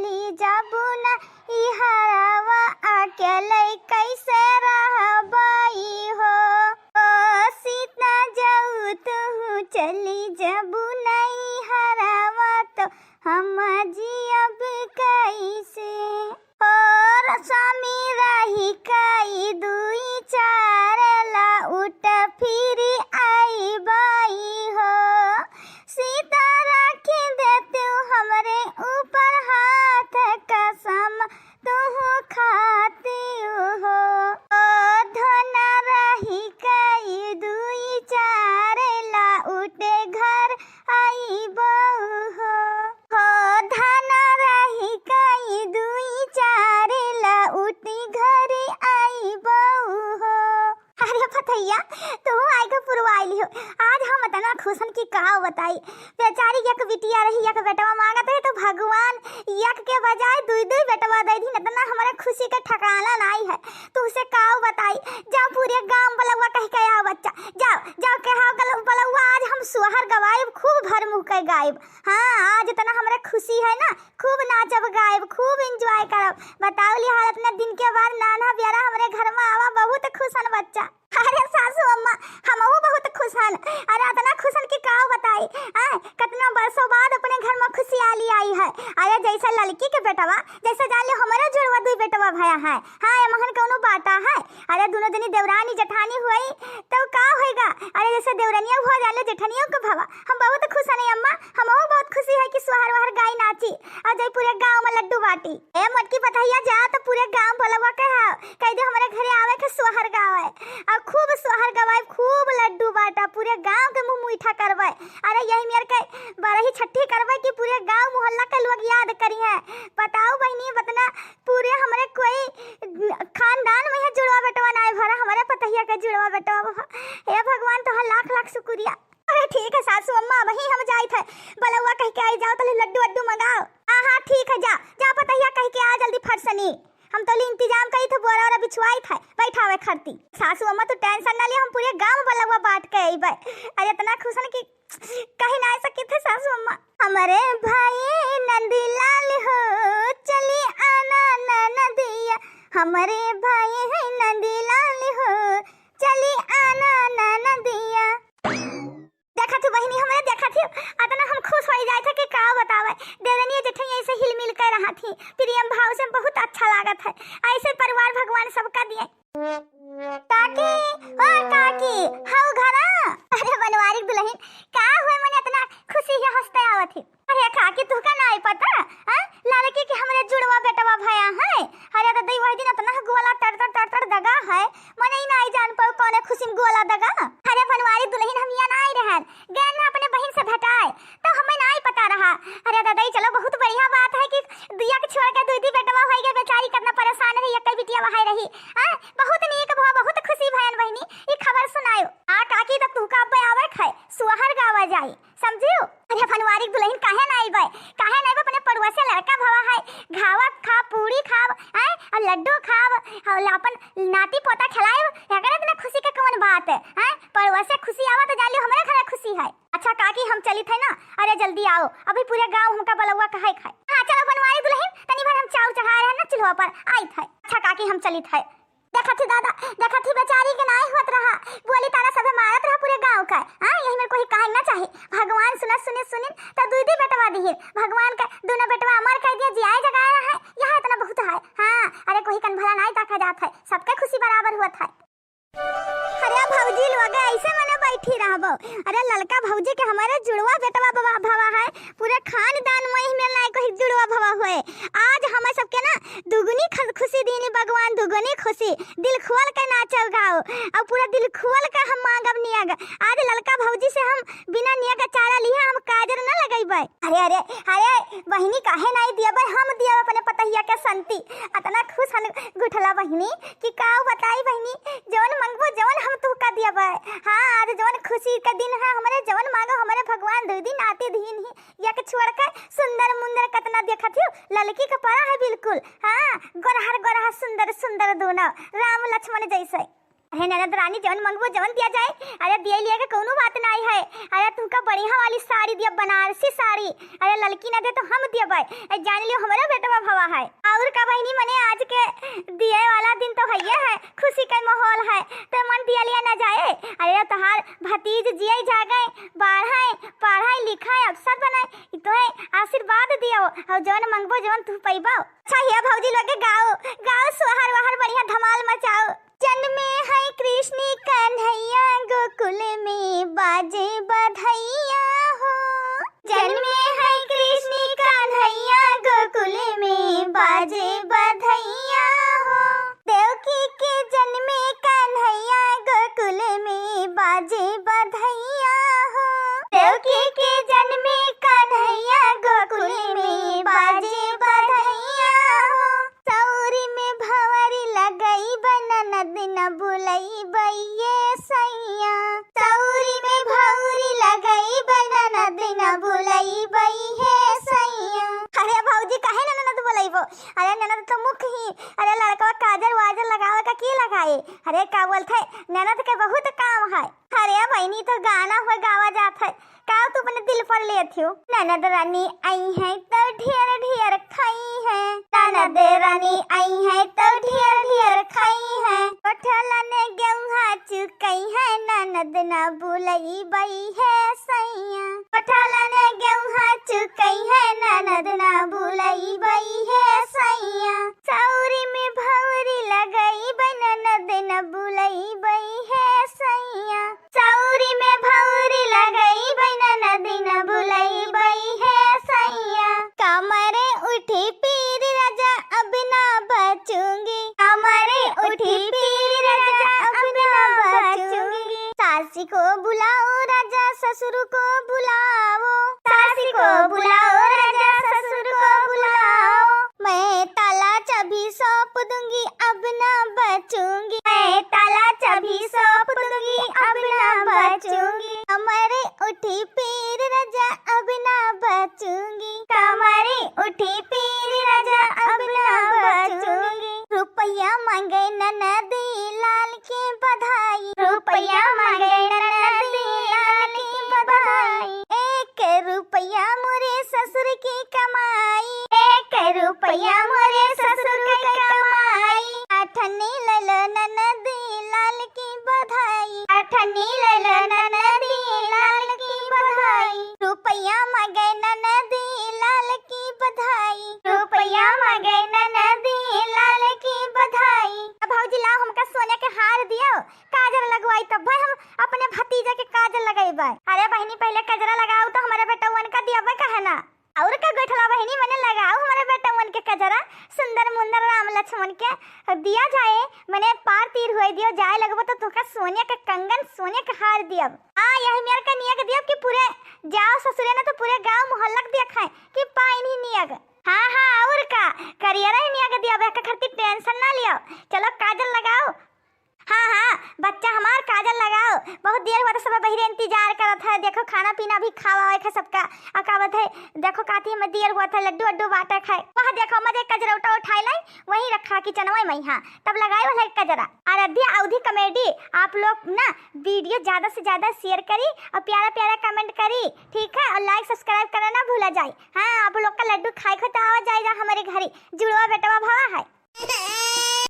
चली जाबू ना ई हरावा अकेले कैसे रहबाई हो। ओ सीता जाऊ तू चली जाबू ना ई हरावा तो हम जियब कैसे। और स्वामी रही कई दुई चार ला उठ फिरी आई बाई हो। सीता राखी देते हमरे ऊपर हाथ कसम तू खाती हो। ओ धना रही कई दुई चार ला उठे घर आई बहू हो। हो धना रही कई दुई चार ला उठी घर आई बहू हो। अरे फतैया तू आएगा पुरवाइली हो। आज हम इतना खुशन की कहा बताई। बेचारी एक बिटिया रही एक बेटवा मांगत है तो भगवान एक के बजाय दुई दुई बेटवा दे दी। इतना हमारे खुशी का ठिकाना नहीं है। तू उसे कहा बताई जाओ पूरे गांव बलवा कह के आओ बच्चा जाओ जाओ कहा बलवा आज हम सुहार गवाएब खूब भर मुँह के गायब। हाँ आज इतना हमारे खुशी है ना खूब नाचब गायब खूब एंजॉय करब। बताओ ली हाल अपने दिन के बाद नाना प्यारा हमारे घर में आवा बहुत खुशन बच्चा। अरे सासू अम्मा हम बहुत खुश हन। अरे इतना खुशन की का बताई कितना बरसों बाद अपने घर में खुशहाली आई है। अरे जैसे लड़की के बेटवा जैसे जान ले हमारे जुड़वा दुई बेटवा भया है। हाँ महन कौनो बाटा है। अरे दोनों दिन देवरानी जेठानी हुई तो का होएगा। अरे जैसे देवरानिया हो जाले जेठानियों को भवा हम बहुत खुश है अम्मा। हम बहुत खुशी है कि सुहार वहार गाय नाची और जय पूरे गांव में लड्डू बाटी। ए मटकी पतैया जा तो पूरे गांव भलवा कह दे हमारे घरे आवे के सुहार गावे और खूब सुहार गवाए खूब लड्डू बाटा पूरे गांव के मुंह मीठा करवाए। अरे यही मेरे के बरही छठी करवाए कि पूरे गांव मोहल्ला के लोग याद करी है। बताओ बहनी बतना पूरे हमारे कोई खानदान में है जुड़वा बेटवा ना भरा हमारे पतैया के जुड़वा बेटवा। हे भगवान तो लाख लाख शुक्रिया। अरे ठीक है सासू अम्मा वही हम जाए थे बलवा कह के आई जाओ तो लड्डू वड्डू मंगाओ। हाँ ठीक है जा जा पतैया कह के आ जल्दी फटसनी। हम तो इंतजाम करी थे बोरा और बिछवाई थे बैठावे खरती। सासू अम्मा तो टेंशन ना ले हम पूरे गांव बलवा बांट के आई भाई। अरे इतना खुश है कि कहीं ना सके थे सासू अम्मा। हमारे भाई नंदीलाल हो चली आना नदिया। हमारे भाई है नंदीलाल हो चली आना नदिया। देखा थी बहनी हमारे देखा थी इतना हम खुश हो जाए थे कि का बतावे। देवरानी जेठनी ऐसे हिल मिल कर रहा थी प्रियम भाव से बहुत अच्छा लागत है। ऐसे परिवार भगवान सबका दिए। काकी ओ काकी हाउ घरा। अरे बनवारी दुल्हन का होए मन इतना खुशी है हंसते आवत थी। अरे काकी तू का नहीं पता लड़की के हमरे जुड़वा बेटवा भया है। अरे दादी वही दिन इतना गोला तर दगा है मने ही नहीं जान पाओ कौन खुशी में गोला दगा। अरे बनवारी दुल्हन हम यहाँ नहीं रहन गए ना अपने बहन से भेटाए तो हमें नहीं पता रहा। अरे दादा चलो बहुत बढ़िया बात है कि दिया के छोड़ के दूधी बेटवा हो गए बेचारी कितना परेशान रही एक बिटिया वहां रही। बहुत नीक भा बहुत खुशी भयन बहनी ये खबर सुनायो। काकी तक तू का अब आवे खाए सुहार गावा जाई समझियो। अरे फनवारी दुल्हन काहे नहीं बे अपने पड़ुआ से लड़का भवा है घावा खा पूरी खाव और लड्डू खाव और अपन नाती पोता खिलाए। अगर इतना खुशी के कौन बात है पड़ुआ से खुशी आवा तो जालियो हमारे घर खुशी है। अच्छा काकी हम चली थे ना। अरे जल्दी आओ अभी पूरे गांव हमका बलवा कहे खाए। हाँ चलो बनवारी दुल्हन तनी भर हम चाव चढ़ा रहे हैं ना चूल्हा पर आई थे। अच्छा काकी हम चली थे देखा थी दादा देखा थी बेचारी के नाई होत रहा बोली तारा सब मारत रहा पूरे गांव का। यही में कोई कहे ना चाहे भगवान सुने तो दूधी बेटवा दिए भगवान का दोनों बेटवा अमर कह दिया जियाए जगाया है यहाँ इतना बहुत है। हाँ अरे कोई कन भला नहीं देखा जाता है सबके खुशी बराबर हुआ था। अरे भौजी लोग ऐसे मने बैठी रहबो। अरे लड़का भौजी के हमारे जुड़वा बेटवा भवा है पूरे खानदान में ही नहीं कोई जुड़वा भवा हुए। आज हमें सबके ना दुगनी खुशी दीनी भगवान दुगनी खुशी दिल खोल के नाचो गाओ और पूरा दिल खोल के हम मांगब नियग। आज लड़का भौजी से हम बिना नियग चारा लिए हम काजर न लगेबै। अरे अरे अरे बहनी काहे नहीं दिया भाई हम दिया अपने पतहिया के संती। इतना खुश हन गुठला बहनी कि का बताई बहनी जवन मंगबो जवन हम तू का दिया भाई। हाँ आज जवन खुशी का दिन है हमारे जवन मांगो हमारे भगवान दे दिन आते दिन ही या के छोड़ के सुंदर मुंदर कितना देखा थी लड़की का परा है बिल्कुल। हाँ गोरहर गोरहर सुंदर सुंदर दोनों राम लक्ष्मण जैसे। अरे ननद रानी जवन मंगबो जवन दिया जाए। अरे दिए लिए के कोनो बात नहीं है। अरे तुमका बढ़िया वाली साड़ी दिया, बनारसी साड़ी। अरे लड़की ना दे तो हम दियबै। जान लियो हमारा बेटवा भवा है। और का बहनी मने आज के दिए वाला दिन तो हइये है, खुशी का माहौल है, तो मन दिया लिया ना जाए। अरे तहार भतीज जिये जागे, पढ़ाई लिखाई अफसर बनाए, तो है आशीर्वाद दियो और जवन मंगबो जवन तू पैबो। अच्छा हिया भौजी लोग गाओ सोहर वहर बढ़िया धमाल मचाओ। जन्मे है कृष्ण कन्हैया गोकुल में बाजे बधाइया हो। जन्मे है कृष्ण कन्हैया गोकुल में बाजे बधाइया हो। देवकी के जन्मे कन्हैया गोकुल में बाजे बधाइया हो। देवकी के जन्मे कन्हैया गोकुल में बाजे बधाइया हो। सौरी में भंवरी लगई बननद न बुलई बइये सैया। सौरी में भंवरी लगई बननद न बुलई बइये सैया। अरे भौजी काहे ननद बुलईबो? अरे ननद तो मुख ही। अरे लड़का काजल वाजल लगावे का की लगाए? अरे का बोलथे ननद के बहुत काम है। अरे बहनी तो गाना हो गावा जात है, का तू अपने दिल पर लेत हो। ननद रानी आई है तो ढेर ढेर खाई है। ननद रानी आई है तो ढेर ढेर खाई है। पठला ने गेहूं चुकई है, ननद न बुलई बई है सैया। पठला ने गेहूं चुकई है, ननद न बुलई बई है सैया। सौरी में भंवरी लगई बननद न बुलई बई है सैया। सौरी में भंवरी लगई बननद न बुलई बई है सैया। कमरे उठी पीर राजा अब ना बचूंगी। कमरे उठी पीर राजा अब ना बचूंगी। सासी को बुलाओ राजा ससुर को बुलाओ। सासी को बुलाओ राजा ससुर को बुलाओ। मैं ताला चाबी सौंप दूंगी अब ना बचूंगी। मैं ताला चाबी सौंप दूंगी अब ना बचूंगी। कमरे उठी पीर राजा अब ना बचूंगी। कमरे उठी पीर राजा अब ना बचूंगी। रुपया मांगे ननदी लाल की बधाई। रुपया मांगे ननदी लाल की बधाई। 1 रुपया मोरे ससुर की कमाई। 1 रुपया मोरे ससुर की कमाई। अठन्नी ले लो ननदी लाल की बधाई। अठन्नी ले लो ननदी लाल की बधाई। रुपया मांगे ननदी लाल की बधाई। रुपया मांगे ननदी लाल की बधाई। अब भौजी लाओ हमका सोने के हार दियो, काजल लगवाई तब भाई हम अपने भतीजा के काजल लगाईबे। अरे बहनी पहले कजरा लगाओ तो हमारे बेटवन का दियाबे कहे ना। और का गोठला बहनी मने लगाओ हमारे बेटवन के कजरा, सुंदर मुंदर राम लक्ष्मण के दिया जाए। मने पार तीर हुए दियो जाए लगबो तो तोका सोने के कंगन सोने के हार दियब। यही मेर का नियग दियब कि पूरे जाओ ससुरे ना तो पूरे गांव मोहल्ला के देखाए कि पाइन ही नियग। हाँ और का करियर ही नियग दियब, एक खरती टेंशन ना लियो। चलो काजल लगाओ। हाँ बच्चा हमार काजल लगाओ। बहुत देर हुआ तो सब बहिरे इंतजार करत है। देखो खाना पीना भी खावा है सबका। अकावत है देखो काती में देर हुआ था, लड्डू अड्डू बाटा खाए। वहाँ देखो मजे कजरा उठाई लाई वहीं रखा किचनवा में। हाँ तब लगाए वाला कजरा। आराध्या अवधि कॉमेडी आप लोग ना वीडियो ज्यादा से ज्यादा शेयर करी और प्यारा प्यारा कमेंट करी, ठीक है। और लाइक सब्सक्राइब करना ना भूला जाए। हाँ आप लोग का लड्डू खाए खो तो आवा जाएगा हमारे घर, जुड़वा बेटवा भवा है।